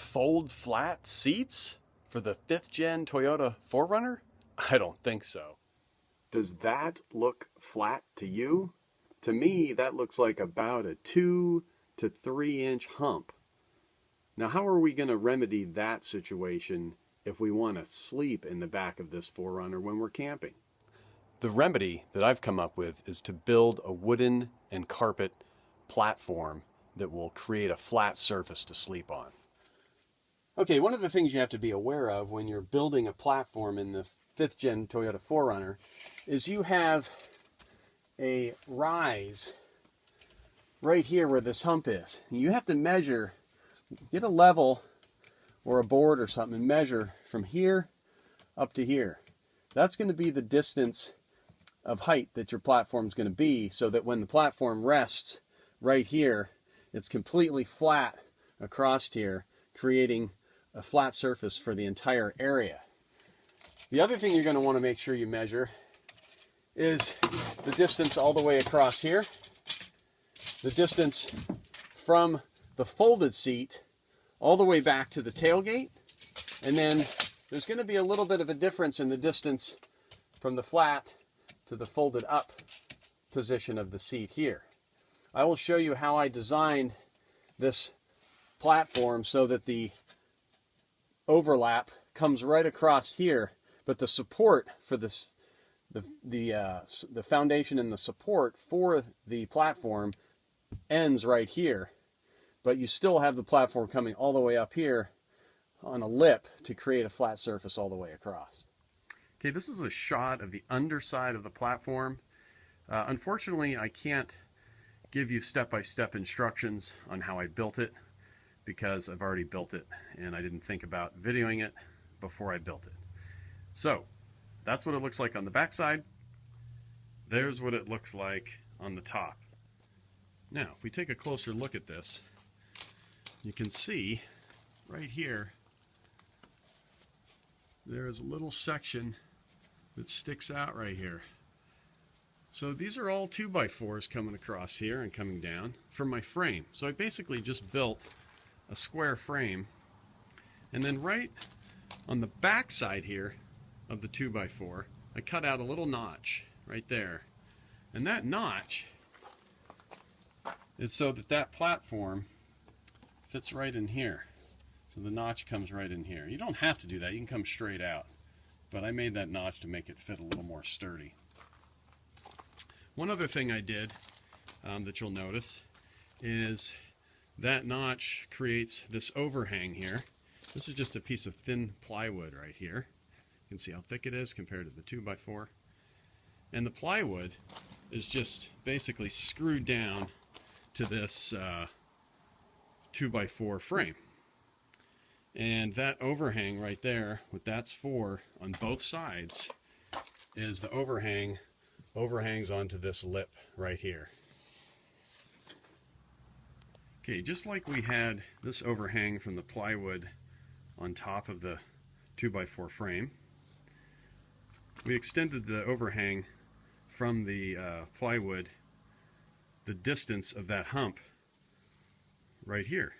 fold flat seats for the 5th gen Toyota 4Runner? I don't think so. Does that look flat to you? To me, that looks like about a 2 to 3 inch hump. Now, how are we going to remedy that situation if we want to sleep in the back of this 4Runner when we're camping? The remedy that I've come up with is to build a wooden and carpet platform that will create a flat surface to sleep on. Okay, one of the things you have to be aware of when you're building a platform in the 5th gen Toyota 4Runner is you have a rise right here where this hump is. You have to measure, get a level or a board or something and measure from here up to here. That's going to be the distance of height that your platform is going to be, so that when the platform rests right here, it's completely flat across here, creating a flat surface for the entire area. The other thing you're going to want to make sure you measure is the distance all the way across here, the distance from the folded seat all the way back to the tailgate, and then there's going to be a little bit of a difference in the distance from the flat to the folded up position of the seat here. I will show you how I designed this platform so that the overlap comes right across here, but the support for this, the foundation and the support for the platform ends right here, but you still have the platform coming all the way up here on a lip to create a flat surface all the way across. Okay, this is a shot of the underside of the platform. Unfortunately, I can't give you step-by-step instructions on how I built it because I've already built it and I didn't think about videoing it before I built it. So that's what it looks like on the backside. There's what it looks like on the top. Now, if we take a closer look at this, you can see right here there is a little section that sticks out right here. So these are all 2x4s coming across here and coming down from my frame. So I basically just built a square frame, and then right on the back side here of the 2x4 I cut out a little notch right there, and that notch is so that that platform fits right in here. So the notch comes right in here. You don't have to do that, you can come straight out, but I made that notch to make it fit a little more sturdy. One other thing I did that you'll notice is that notch creates this overhang here. This is just a piece of thin plywood right here. You can see how thick it is compared to the 2x4. And the plywood is just basically screwed down to this 2x4 frame. And that overhang right there, what that's for on both sides, is the overhangs onto this lip right here. Okay, just like we had this overhang from the plywood on top of the 2x4 frame, we extended the overhang from the plywood the distance of that hump right here.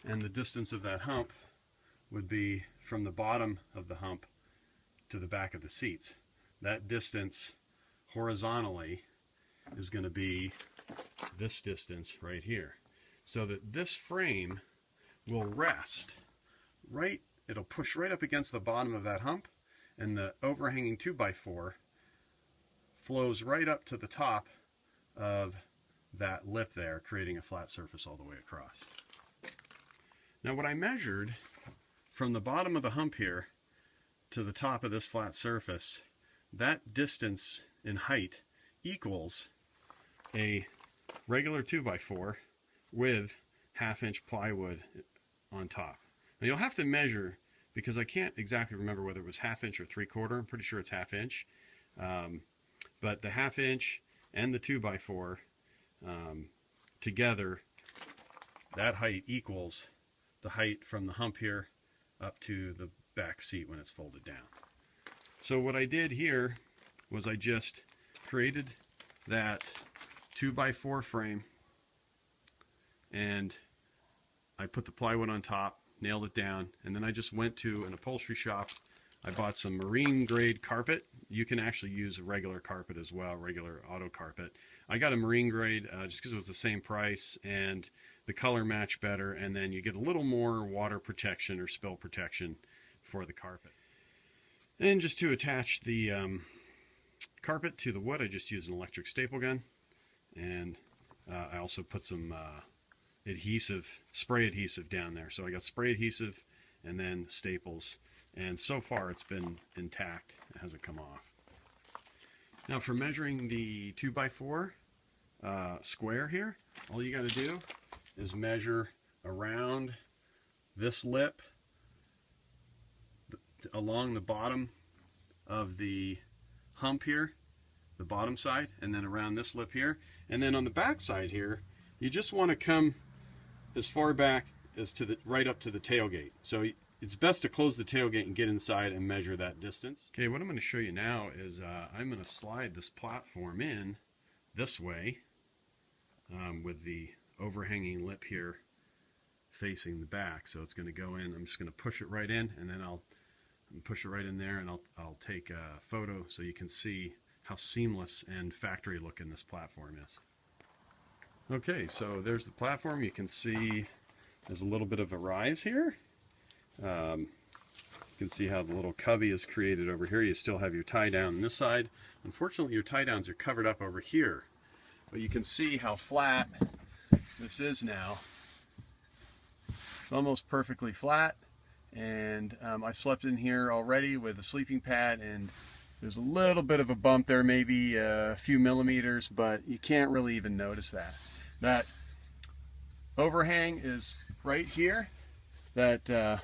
And the distance of that hump would be from the bottom of the hump to the back of the seats. That distance horizontally is going to be this distance right here. So that this frame will rest right, it'll push right up against the bottom of that hump, and the overhanging 2x4 flows right up to the top of that lip there, creating a flat surface all the way across. Now what I measured from the bottom of the hump here to the top of this flat surface, that distance in height equals a regular 2x4 with 1/2 inch plywood on top. Now you'll have to measure, because I can't exactly remember whether it was 1/2 inch or 3/4. I'm pretty sure it's 1/2 inch. But the 1/2 inch and the 2x4 together, that height equals the height from the hump here up to the back seat when it's folded down. So what I did here was I just created that 2x4 frame, and I put the plywood on top, nailed it down, and then I just went to an upholstery shop. I bought some marine grade carpet. You can actually use a regular carpet as well, regular auto carpet. I got a marine grade just because it was the same price and the color matched better, and then you get a little more water protection or spill protection for the carpet. And just to attach the carpet to the wood, I just used an electric staple gun, and I also put some spray adhesive down there. So I got spray adhesive and then staples, and so far it's been intact. It hasn't come off. Now for measuring the 2x4 square here, all you got to do is measure around this lip along the bottom of the hump here, the bottom side, and then around this lip here, and then on the back side here you just want to come as far back as to the right up to the tailgate. So it's best to close the tailgate and get inside and measure that distance. Okay, what I'm going to show you now is I'm going to slide this platform in this way with the overhanging lip here facing the back. So it's going to go in. I'm just going to push it right in, and then I'll push it right in there, and I'll take a photo so you can see how seamless and factory looking this platform is. Okay, so there's the platform. You can see there's a little bit of a rise here. You can see how the little cubby is created over here. You still have your tie down on this side. Unfortunately, your tie downs are covered up over here, but you can see how flat this is now. It's almost perfectly flat, and I slept in here already with a sleeping pad, and there's a little bit of a bump there, maybe a few millimeters, but you can't really even notice that. That overhang is right here, that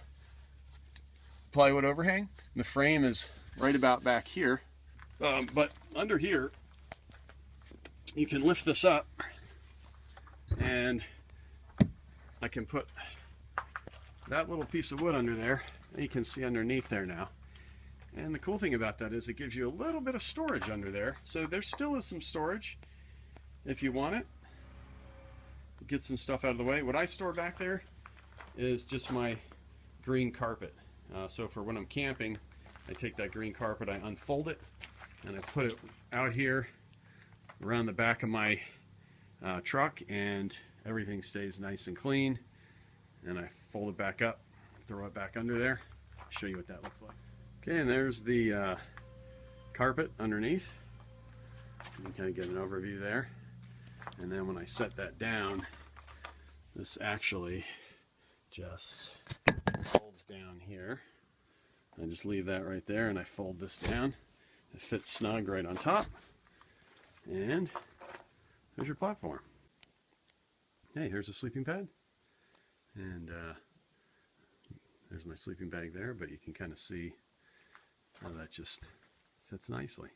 plywood overhang. The frame is right about back here, but under here you can lift this up, and I can put that little piece of wood under there, and you can see underneath there now. And the cool thing about that is it gives you a little bit of storage under there. So there still is some storage if you want it. Get some stuff out of the way. What I store back there is just my green carpet. So for when I'm camping, I take that green carpet, I unfold it, and I put it out here around the back of my truck, and everything stays nice and clean. And I fold it back up, throw it back under there, show you what that looks like. Okay, and there's the carpet underneath. You can kind of get an overview there. And then when I set that down, this actually just folds down here. I just leave that right there, and I fold this down. It fits snug right on top. And there's your platform. Hey, here's a sleeping pad. And there's my sleeping bag there, but you can kind of see how that just fits nicely.